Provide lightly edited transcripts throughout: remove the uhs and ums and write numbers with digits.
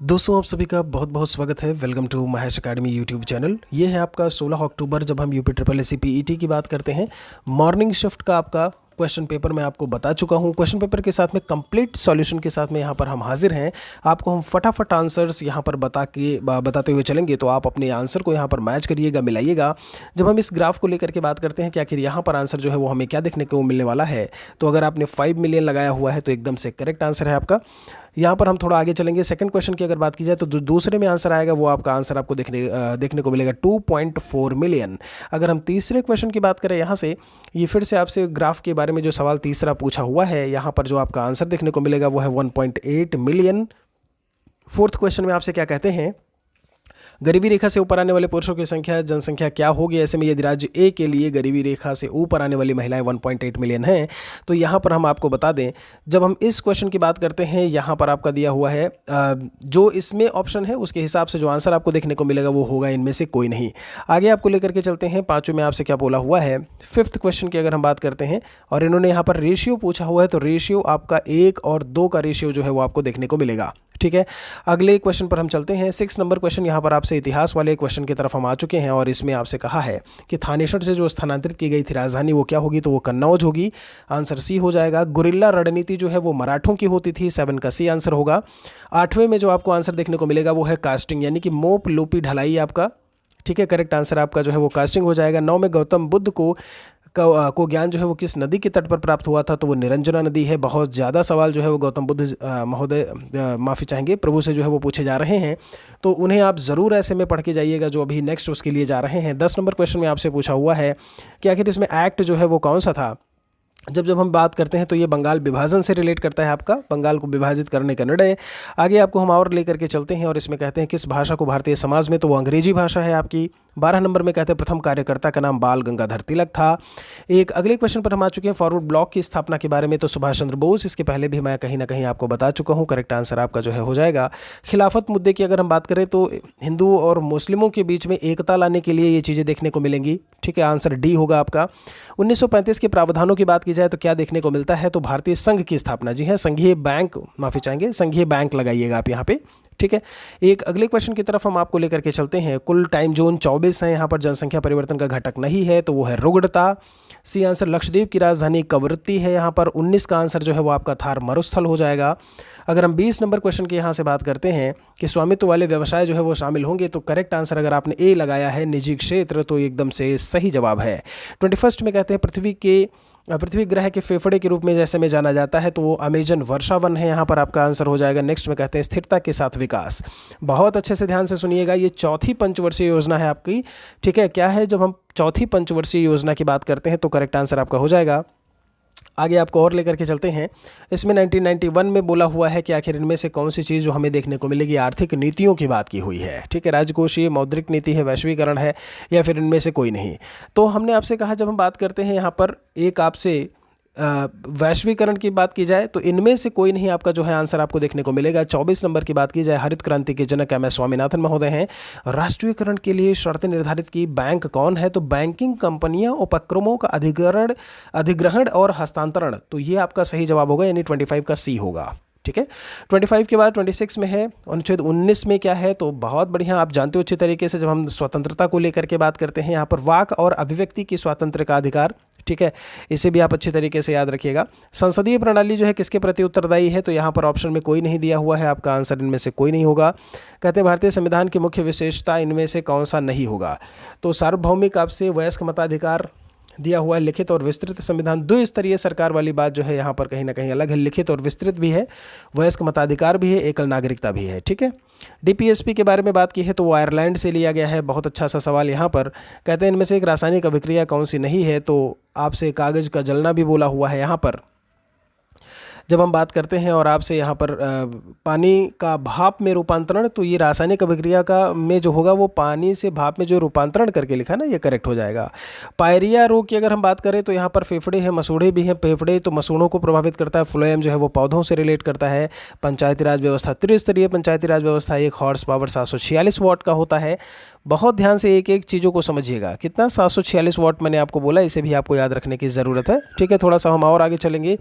दोस्तों आप सभी का बहुत बहुत स्वागत है। Welcome to Mahesh academy YouTube channel. ये है आपका 16 अक्टूबर जब हम UP triple S C PET की बात करते हैं। मॉर्निंग शिफ्ट का आपका क्वेश्चन पेपर मैं आपको बता चुका हूँ। क्वेश्चन पेपर के साथ में कंप्लीट सॉल्यूशन के साथ में यहाँ पर हम हाजिर हैं। आपको हम फटाफट आंसर्स यहाँ पर बताते हुए चलेंगे, तो आप अपने आंसर को यहाँ पर मैच करिएगा, मिलाइएगा। जब हम इस ग्राफ को लेकर के बात करते हैं कि आखिर यहाँ पर आंसर जो है वो हमें क्या देखने को मिलने वाला है, तो अगर आपने 5 मिलियन लगाया हुआ है तो एकदम से करेक्ट आंसर है आपका। यहाँ पर हम थोड़ा आगे चलेंगे। सेकंड क्वेश्चन की अगर बात की जाए तो दूसरे में आंसर आएगा, वो आपका आंसर आपको देखने को मिलेगा 2.4 मिलियन। अगर हम तीसरे क्वेश्चन की बात करें, यहाँ से ये फिर से आपसे ग्राफ के बारे में जो सवाल तीसरा पूछा हुआ है, यहाँ पर जो आपका आंसर देखने को मिलेगा वो है 1.8 मिलियन। फोर्थ क्वेश्चन में आपसे क्या कहते हैं, गरीबी रेखा से ऊपर आने वाले पुरुषों की जनसंख्या क्या होगी। ऐसे में यदि राज्य ए के लिए गरीबी रेखा से ऊपर आने वाली महिलाएं 1.8 मिलियन हैं, तो यहाँ पर हम आपको बता दें, जब हम इस क्वेश्चन की बात करते हैं, यहाँ पर आपका दिया हुआ है जो इसमें ऑप्शन है उसके हिसाब से जो आंसर आपको देखने को मिलेगा वो होगा इनमें से कोई नहीं। आगे आपको लेकर के चलते हैं। पाँचवें में आपसे क्या बोला हुआ है, फिफ्थ क्वेश्चन की अगर हम बात करते हैं और इन्होंने यहाँ पर रेशियो पूछा हुआ है, तो रेशियो आपका 1 और 2 का रेशियो जो है वो आपको देखने को मिलेगा। ठीक है, अगले क्वेश्चन पर हम चलते हैं। 6 नंबर क्वेश्चन, यहाँ पर आपसे इतिहास वाले क्वेश्चन की तरफ हम आ चुके हैं और इसमें आपसे कहा है कि थानेश्वर से जो स्थानांतरित की गई थी राजधानी वो क्या होगी, तो वो कन्नौज होगी। आंसर सी हो जाएगा। गुरिल्ला रणनीति जो है वो मराठों की होती थी, 7 का सी आंसर होगा। 8वें में जो आपको आंसर देखने को मिलेगा वो है कास्टिंग, यानी कि मोप लोपी ढलाई आपका। ठीक है, करेक्ट आंसर आपका जो है वो कास्टिंग हो जाएगा। 9 में गौतम बुद्ध को ज्ञान जो है वो किस नदी के तट पर प्राप्त हुआ था, तो वो निरंजना नदी है। बहुत ज़्यादा सवाल जो है वो गौतम बुद्ध महोदय माफ़ी चाहेंगे प्रभु से जो है वो पूछे जा रहे हैं, तो उन्हें आप ज़रूर ऐसे में पढ़ के जाइएगा जो अभी नेक्स्ट उसके लिए जा रहे हैं। 10 नंबर क्वेश्चन में आपसे पूछा हुआ है कि आखिर इसमें एक्ट जो है वो कौन सा था। जब हम बात करते हैं तो ये बंगाल विभाजन से रिलेट करता है, आपका बंगाल को विभाजित करने का निर्णय। आगे आपको हम और लेकर के चलते हैं और इसमें कहते हैं किस भाषा को भारतीय समाज में, तो वो अंग्रेजी भाषा है आपकी। 12 नंबर में कहते हैं प्रथम कार्यकर्ता का नाम बाल गंगाधर तिलक था। एक अगले क्वेश्चन पर हम आ चुके हैं, फॉरवर्ड ब्लॉक की स्थापना के बारे में, तो सुभाष चंद्र बोस। इसके पहले भी मैं कहीं ना कहीं आपको बता चुका हूँ, करेक्ट आंसर आपका जो है हो जाएगा। खिलाफत मुद्दे की अगर हम बात करें तो हिंदू और मुस्लिमों के बीच में एकता लाने के लिए ये चीज़ें देखने को मिलेंगी। ठीक है, आंसर डी होगा आपका। 1935 के प्रावधानों की बात की जाए तो क्या देखने को मिलता है, तो भारतीय संघ की स्थापना। जी है, संघीय बैंक, माफ़ी चाहेंगे संघीय बैंक लगाइएगा आप यहाँ पे। ठीक है, एक अगले क्वेश्चन की तरफ हम आपको लेकर के चलते हैं। कुल टाइम जोन 24 है, यहाँ पर जनसंख्या परिवर्तन का घटक नहीं है, तो वो है रुग्णता। सी आंसर लक्षद्वीप की राजधानी कवरत्ती है। यहाँ पर 19 का आंसर जो है वो आपका थार मरुस्थल हो जाएगा। अगर हम 20 नंबर क्वेश्चन की यहाँ से बात करते हैं कि स्वामित्व वाले व्यवसाय जो है वो शामिल होंगे, तो करेक्ट आंसर अगर आपने ए लगाया है निजी क्षेत्र, तो एकदम से सही जवाब है। 21 में कहते हैं पृथ्वी ग्रह के फेफड़े के रूप में जैसे में जाना जाता है, तो वो अमेजन वर्षावन है। यहाँ पर आपका आंसर हो जाएगा। नेक्स्ट में कहते हैं स्थिरता के साथ विकास। बहुत अच्छे से ध्यान से सुनिएगा, ये चौथी पंचवर्षीय योजना है आपकी। ठीक है, क्या है, जब हम चौथी पंचवर्षीय योजना की बात करते हैं तो करेक्ट आंसर आपका हो जाएगा। आगे आपको और लेकर के चलते हैं। इसमें 1991 में बोला हुआ है कि आखिर इनमें से कौन सी चीज़ जो हमें देखने को मिलेगी, आर्थिक नीतियों की बात की हुई है। ठीक है, राजकोषीय मौद्रिक नीति है, वैश्वीकरण है, या फिर इनमें से कोई नहीं। तो हमने आपसे कहा, जब हम बात करते हैं यहाँ पर एक आपसे वैश्वीकरण की बात की जाए तो इनमें से कोई नहीं आपका जो है आंसर आपको देखने को मिलेगा। 24 नंबर की बात की जाए, हरित क्रांति के जनक एम एस स्वामीनाथन महोदय हैं। राष्ट्रीयकरण के लिए शर्तें निर्धारित की, बैंक कौन है, तो बैंकिंग कंपनियां उपक्रमों का अधिग्रहण और हस्तांतरण, तो ये आपका सही जवाब होगा, यानी 25 का सी होगा। ठीक है, 25 के बाद 26 में है अनुच्छेद 19 में क्या है, तो बहुत बढ़िया, आप जानते हो अच्छे तरीके से, जब हम स्वतंत्रता को लेकर के बात करते हैं, यहाँ पर वाक और अभिव्यक्ति की स्वातंत्र्य का अधिकार। ठीक है, इसे भी आप अच्छी तरीके से याद रखिएगा। संसदीय प्रणाली जो है किसके प्रति उत्तरदायी है, तो यहाँ पर ऑप्शन में कोई नहीं दिया हुआ है, आपका आंसर इनमें से कोई नहीं होगा। कहते हैं भारतीय संविधान की मुख्य विशेषता इनमें से कौन सा नहीं होगा, तो सार्वभौमिक आपसे वयस्क मताधिकार दिया हुआ है। लिखित और विस्तृत संविधान, द्विस्तरीय सरकार वाली बात जो है यहाँ पर कहीं ना कहीं अलग है। लिखित और विस्तृत भी है, वयस्क मताधिकार भी है, एकल नागरिकता भी है। ठीक है, डीपीएसपी के बारे में बात की है तो वो आयरलैंड से लिया गया है। बहुत अच्छा सा सवाल यहाँ पर। कहते हैं इनमें से एक रासायनिक अभिक्रिया कौन सी नहीं है, तो आपसे कागज़ का जलना भी बोला हुआ है यहाँ पर। जब हम बात करते हैं और आपसे यहाँ पर पानी का भाप में रूपांतरण, तो ये रासायनिक अभिक्रिया का में जो होगा वो पानी से भाप में जो रूपांतरण करके लिखा है ना, ये करेक्ट हो जाएगा। पायरिया रोग की अगर हम बात करें तो यहाँ पर फेफड़े हैं, मसूड़े भी हैं। फेफड़े तो मसूड़ों को प्रभावित करता है, फ्लोएम जो है वो पौधों से रिलेट करता है। पंचायती राज व्यवस्था, त्रिस्तरीय पंचायती राज व्यवस्था, 1 हॉर्स पावर 746 वाट का होता है। बहुत ध्यान से एक एक चीज़ों को समझिएगा। कितना, 746 वाट मैंने आपको बोला, इसे भी आपको याद रखने की ज़रूरत है। ठीक है, थोड़ा सा हम और आगे चलेंगे।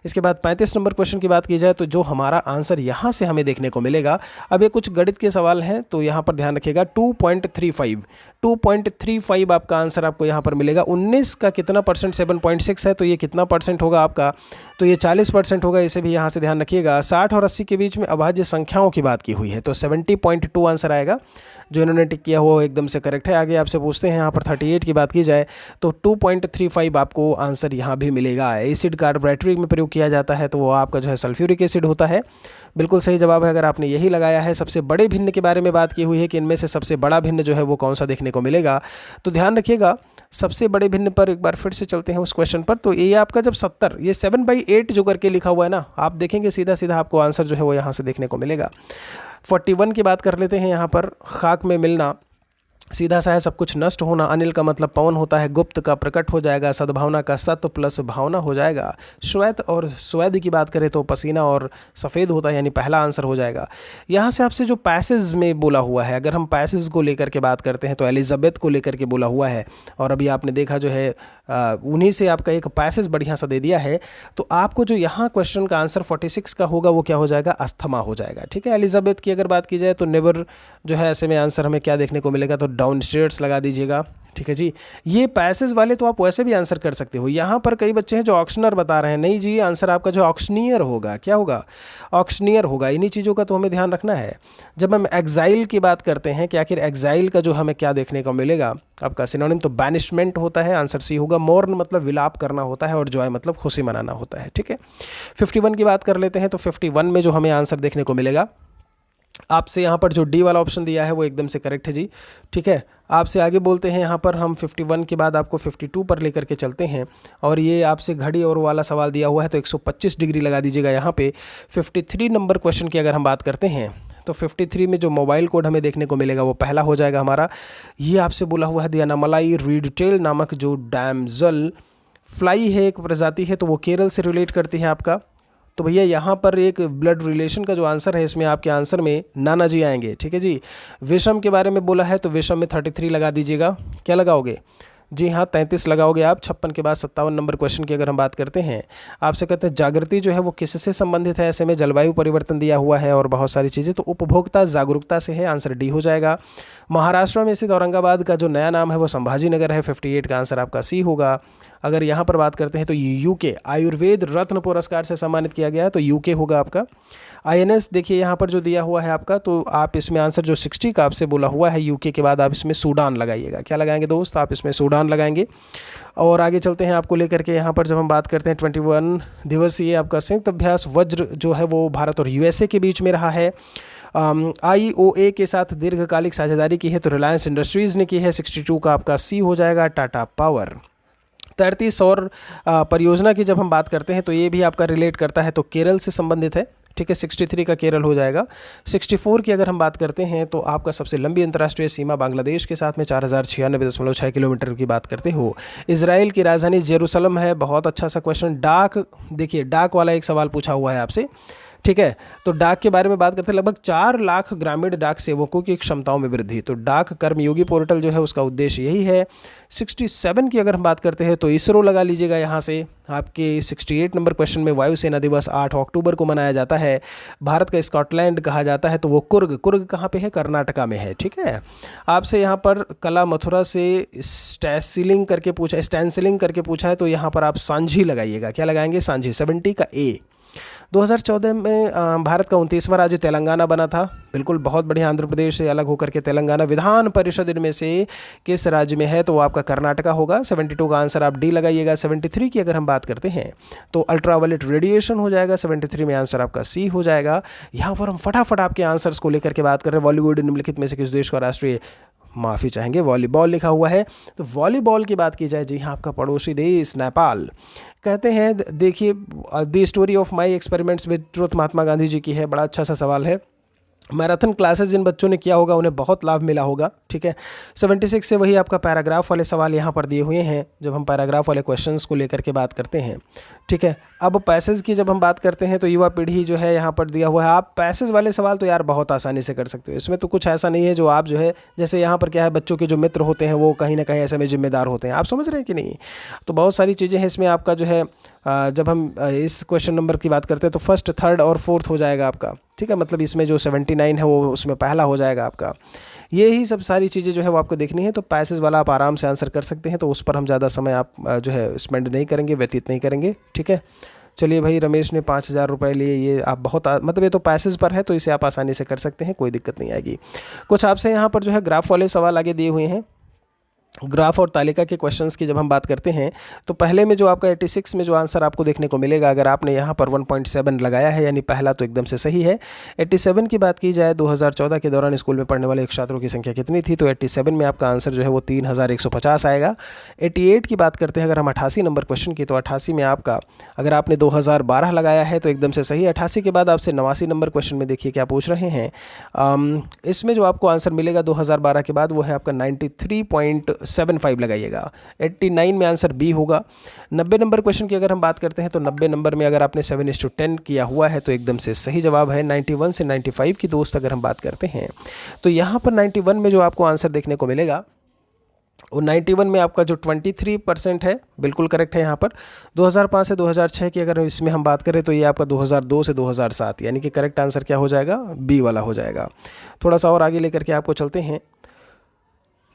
इसके बाद 35 26 नंबर क्वेश्चन की बात की जाए तो जो हमारा आंसर यहाँ से हमें देखने को मिलेगा, अब ये कुछ गणित के सवाल हैं तो यहाँ पर ध्यान रखिएगा, 2.35 आपका आंसर आपको यहाँ पर मिलेगा। 19 का कितना परसेंट 7.6 है, तो ये कितना परसेंट होगा आपका, तो ये 40% होगा, इसे भी यहाँ से ध्यान रखिएगा। 60 और 80 के बीच में अभाज्य संख्याओं की बात की हुई है, तो 70.2 आंसर आएगा। जो इन्होंने टिक किया हुआ एकदम से करेक्ट है। आगे आपसे पूछते हैं यहाँ पर 38 की बात की जाए तो 2.35 आपको आंसर यहाँ भी मिलेगा। एसिड कार्बोरेटरी में प्रयोग किया जाता है तो वो आपका जो है सल्फ्यूरिक एसिड होता है। बिल्कुल सही जवाब है अगर आपने यही लगाया है। सबसे बड़े भिन्न के बारे में बात की हुई है कि इनमें से सबसे बड़ा भिन्न जो है वो कौन सा देखने को मिलेगा, तो ध्यान रखिएगा सबसे बड़े भिन्न पर एक बार फिर से चलते हैं उस क्वेश्चन पर। तो ये आपका जब 70 ये 7/8 जो करके लिखा हुआ है ना, आप देखेंगे सीधा सीधा आपको आंसर जो है वो यहाँ से देखने को मिलेगा। 41 की बात कर लेते हैं यहाँ पर, खाक में मिलना, सीधा सा है, सब कुछ नष्ट होना। अनिल का मतलब पवन होता है, गुप्त का प्रकट हो जाएगा, सद्भावना का सत्य प्लस भावना हो जाएगा। श्वेत और स्वेद की बात करें तो पसीना और सफ़ेद होता है, यानी पहला आंसर हो जाएगा। यहाँ से आपसे जो पैसेज में बोला हुआ है, अगर हम पैसेज को लेकर के बात करते हैं तो एलिजाबेथ को लेकर के बोला हुआ है, और अभी आपने देखा जो है उन्हीं से आपका एक पैसेज बढ़िया सा दे दिया है। तो आपको जो यहाँ क्वेश्चन का आंसर 46 का होगा वो क्या हो जाएगा, अस्थमा हो जाएगा। ठीक है, एलिजाबेथ की अगर बात की जाए तो नेवर जो है ऐसे में आंसर हमें क्या देखने को मिलेगा, तो डाउन स्टेट्स लगा दीजिएगा। ठीक है जी, ये पैसेज वाले तो आप वैसे भी आंसर कर सकते हो। यहाँ पर कई बच्चे हैं जो ऑक्शनर बता रहे हैं, नहीं जी आंसर आपका जो ऑक्शनियर होगा, क्या होगा, ऑक्शनियर होगा। इन्हीं चीज़ों का तो हमें ध्यान रखना है। जब हम एग्जाइल की बात करते हैं कि आखिर एग्जाइल का जो हमें क्या देखने को मिलेगा, आपका सिनोनिम तो बैनिशमेंट होता है, आंसर सी होगा। मोर्न मतलब विलाप करना होता है और जॉय मतलब खुशी मनाना होता है। ठीक है, 51 की बात कर लेते हैं तो 51 में जो हमें आंसर देखने को मिलेगा, आपसे यहाँ पर जो डी वाला ऑप्शन दिया है वो एकदम से करेक्ट है जी। ठीक है, आपसे आगे बोलते हैं यहाँ पर हम 51 के बाद आपको 52 पर लेकर के चलते हैं, और ये आपसे घड़ी और वाला सवाल दिया हुआ है तो 125 डिग्री लगा दीजिएगा यहाँ पे। 53 नंबर क्वेश्चन की अगर हम बात करते हैं तो 53 में जो मोबाइल कोड हमें देखने को मिलेगा वो पहला हो जाएगा हमारा। ये आपसे बोला हुआ है दियानामलाई रीडटेल नामक जो डैमजल फ्लाई है, एक प्रजाति है, तो वो केरल से रिलेट करती है आपका। तो भैया यहाँ पर एक ब्लड रिलेशन का जो आंसर है इसमें आपके आंसर में नाना जी आएंगे। ठीक है जी, विषम के बारे में बोला है तो विषम में 33 लगा दीजिएगा। क्या लगाओगे, जी हाँ 33 लगाओगे आप। 56 के बाद 57 नंबर क्वेश्चन की अगर हम बात करते हैं, आपसे कहते हैं जागृति जो है वो किससे संबंधित है, ऐसे में जलवायु परिवर्तन दिया हुआ है और बहुत सारी चीज़ें, तो उपभोक्ता जागरूकता से है, आंसर डी हो जाएगा। महाराष्ट्र में स्थित औरंगाबाद का जो नया नाम है वो संभाजी नगर है, 58 का आंसर आपका सी होगा। अगर यहाँ पर बात करते हैं तो यूके आयुर्वेद रत्न पुरस्कार से सम्मानित किया गया है तो यूके होगा आपका। INS देखिए यहाँ पर जो दिया हुआ है आपका, तो आप इसमें आंसर जो 60 का आपसे बोला हुआ है यूके के बाद आप इसमें सूडान लगाइएगा। क्या लगाएंगे दोस्त, आप इसमें सूडान लगाएंगे। और आगे चलते हैं आपको लेकर के, यहाँ पर जब हम बात करते हैं 21 दिवसीय आपका संयुक्त अभ्यास वज्र जो है वो भारत और USA के बीच में रहा है। IOA के साथ दीर्घकालिक साझेदारी की है तो रिलायंस इंडस्ट्रीज़ ने की है, 62 का आपका सी हो जाएगा। टाटा पावर। 33 सौर परियोजना की जब हम बात करते हैं तो ये भी आपका रिलेट करता है तो केरल से संबंधित है। ठीक है, 63 का केरल हो जाएगा। 64 की अगर हम बात करते हैं तो आपका सबसे लंबी अंतर्राष्ट्रीय सीमा बांग्लादेश के साथ में 4096.6 किलोमीटर की बात करते हो। इजराइल की राजधानी जेरूसलम है। बहुत अच्छा सा क्वेश्चन। डाक, देखिए डाक वाला एक सवाल पूछा हुआ है आपसे। ठीक है, तो डाक के बारे में बात करते हैं, लगभग 4 लाख ग्रामीण डाक सेवकों की क्षमताओं में वृद्धि, तो डाक कर्मयोगी पोर्टल जो है उसका उद्देश्य यही है। 67 की अगर हम बात करते हैं तो इसरो लगा लीजिएगा यहाँ से। आपके 68 नंबर क्वेश्चन में वायुसेना दिवस 8 अक्टूबर को मनाया जाता है। भारत का स्कॉटलैंड कहा जाता है तो वो कुर्ग कहाँ पे है, कर्नाटका में है। ठीक है, आपसे यहाँ पर कला मथुरा से स्टैंसिलिंग करके पूछा है तो यहाँ पर आप सांझी लगाइएगा। क्या लगाएंगे, सांझी। 70 का ए। 2014 में भारत का 29वां राज्य तेलंगाना बना था। बिल्कुल, बहुत बढ़िया। आंध्र प्रदेश से अलग होकर के तेलंगाना विधान परिषद इनमें से किस राज्य में है, तो वो आपका कर्नाटका होगा। 72 का आंसर आप डी लगाइएगा। 73 की अगर हम बात करते हैं तो अल्ट्रावायलेट रेडिएशन हो जाएगा। 73 में आंसर आपका सी हो जाएगा। यहाँ पर हम फटाफट आपके आंसर्स को लेकर के बात कर रहे हैं। बॉलीवुड निम्नलिखित में से किस देश का राष्ट्रीय, माफ़ी चाहेंगे, वॉलीबॉल लिखा हुआ है। तो वॉलीबॉल की बात की जाए, जी हाँ आपका पड़ोसी देश नेपाल। कहते हैं, देखिए the story of my experiments with truth Mahatma Gandhi ji की है। बड़ा अच्छा सा सवाल है। मैराथन क्लासेस जिन बच्चों ने किया होगा उन्हें बहुत लाभ मिला होगा। ठीक है, 76 से वही आपका पैराग्राफ वाले सवाल यहाँ पर दिए हुए हैं जब हम पैराग्राफ वाले क्वेश्चंस को लेकर के बात करते हैं। ठीक है, अब पैसेज की जब हम बात करते हैं तो युवा पीढ़ी जो है यहाँ पर दिया हुआ है। आप पैसेज वाले सवाल तो यार बहुत आसानी से कर सकते हो, इसमें तो कुछ ऐसा नहीं है जो आप जो है, जैसे यहाँ पर क्या है, बच्चों के जो मित्र होते हैं वो कहीं ना कहीं ऐसे में जिम्मेदार होते हैं। आप समझ रहे हैं कि नहीं। तो बहुत सारी चीज़ें हैं इसमें। आपका जो है जब हम इस क्वेश्चन नंबर की बात करते हैं तो फर्स्ट, थर्ड और फोर्थ हो जाएगा आपका, ठीक है। मतलब इसमें जो 79 है वो उसमें पहला हो जाएगा आपका। ये ही सब सारी चीज़ें जो है वो आपको देखनी है। तो पैसेज वाला आप आराम से आंसर कर सकते हैं, तो उस पर हम ज़्यादा समय आप जो है स्पेंड नहीं करेंगे, व्यतीत नहीं करेंगे, ठीक है। चलिए भाई, रमेश ने 5,000 रुपये लिए, ये आप बहुत मतलब ये तो पैसेज पर है, तो इसे आप आसानी से कर सकते हैं, कोई दिक्कत नहीं आएगी। कुछ आपसे यहाँ पर जो है ग्राफ वाले सवाल आगे दिए हुए हैं। ग्राफ और तालिका के क्वेश्चंस की जब हम बात करते हैं तो पहले में जो आपका 86 में जो आंसर आपको देखने को मिलेगा, अगर आपने यहाँ पर 1.7 लगाया है यानी पहला, तो एकदम से सही है। 87 की बात की जाए, 2014 के दौरान स्कूल में पढ़ने वाले छात्रों की संख्या कितनी थी, तो 87 में आपका आंसर जो है वो 3150 आएगा। 88 की बात करते हैं अगर हम 88 नंबर क्वेश्चन की, तो 88 में आपका अगर आपने 2012 लगाया है तो एकदम से सही। 88 के बाद आपसे 89 नंबर क्वेश्चन में देखिए क्या पूछ रहे हैं। इसमें जो आपको आंसर मिलेगा 2012 के बाद वो है आपका 93.75 लगाइएगा। 89 में आंसर बी होगा। 90 नंबर क्वेश्चन की अगर हम बात करते हैं तो 90 नंबर में अगर आपने 7:10 किया हुआ है तो एकदम से सही जवाब है। 91 से 95 की दोस्त अगर हम बात करते हैं तो यहाँ पर 91 में जो आपको आंसर देखने को मिलेगा वो 91 में आपका जो 23% है बिल्कुल करेक्ट है यहाँ पर। 2005 से 2006 की अगर इसमें हम बात करें तो ये आपका 2002 से 2007 यानी कि करेक्ट आंसर क्या हो जाएगा, बी वाला हो जाएगा। थोड़ा सा और आगे लेकर के आपको चलते हैं।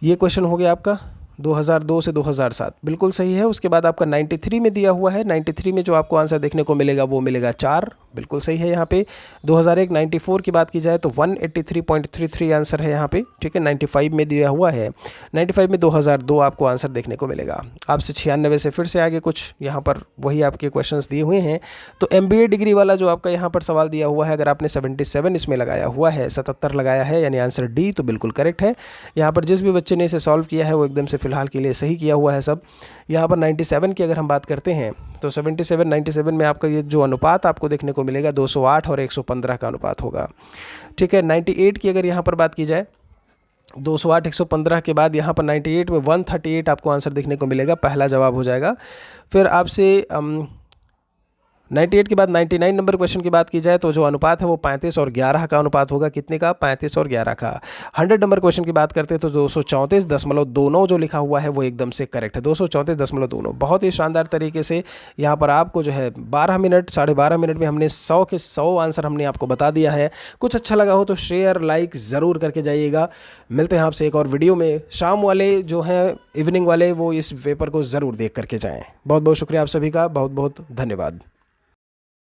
ये क्वेश्चन हो गया आपका 2002 से 2007, बिल्कुल सही है। उसके बाद आपका 93 में दिया हुआ है। 93 में जो आपको आंसर देखने को मिलेगा वो मिलेगा 4, बिल्कुल सही है यहाँ पे। 2001 94 की बात की जाए तो 183.33 आंसर है यहाँ पे, ठीक है। 95 में दिया हुआ है। 95 में 2002 आपको आंसर देखने को मिलेगा। आपसे 96 से फिर से आगे कुछ यहाँ पर वही आपके क्वेश्चंस दिए हुए हैं। तो MBA डिग्री वाला जो आपका यहाँ पर सवाल दिया हुआ है, अगर आपने 77 इसमें लगाया हुआ है, 77 लगाया है यानी आंसर डी, तो बिल्कुल करेक्ट है। यहाँ पर जिस भी बच्चे ने इसे सॉल्व किया है वो एकदम से फिलहाल के लिए सही किया हुआ है सब। यहाँ पर 97 की अगर हम बात करते हैं तो 97 में आपका ये जो अनुपात आपको देखने को मिलेगा 208 और 115 का अनुपात होगा, ठीक है। 98 की अगर यहाँ पर बात की जाए 208 115 के बाद यहाँ पर 98 में 138 आपको आंसर देखने को मिलेगा, पहला जवाब हो जाएगा। फिर आपसे 98 के बाद 99 नंबर क्वेश्चन की बात की जाए तो जो अनुपात है वो 35 और 11 का अनुपात होगा। कितने का? 35 और 11 का। 100 नंबर क्वेश्चन की बात करते हैं तो 234.29 जो लिखा हुआ है वो एकदम से करेक्ट है। 234.29 बहुत ही शानदार तरीके से यहाँ पर आपको जो है 12 मिनट 12.5 मिनट में हमने 100 के 100 आंसर हमने आपको बता दिया है। कुछ अच्छा लगा हो तो शेयर लाइक ज़रूर करके जाइएगा। मिलते हैं आपसे एक और वीडियो में। शाम वाले जो हैं, इवनिंग वाले, वो इस पेपर को ज़रूर देख करके जाएँ। बहुत बहुत शुक्रिया आप सभी का, बहुत बहुत धन्यवाद।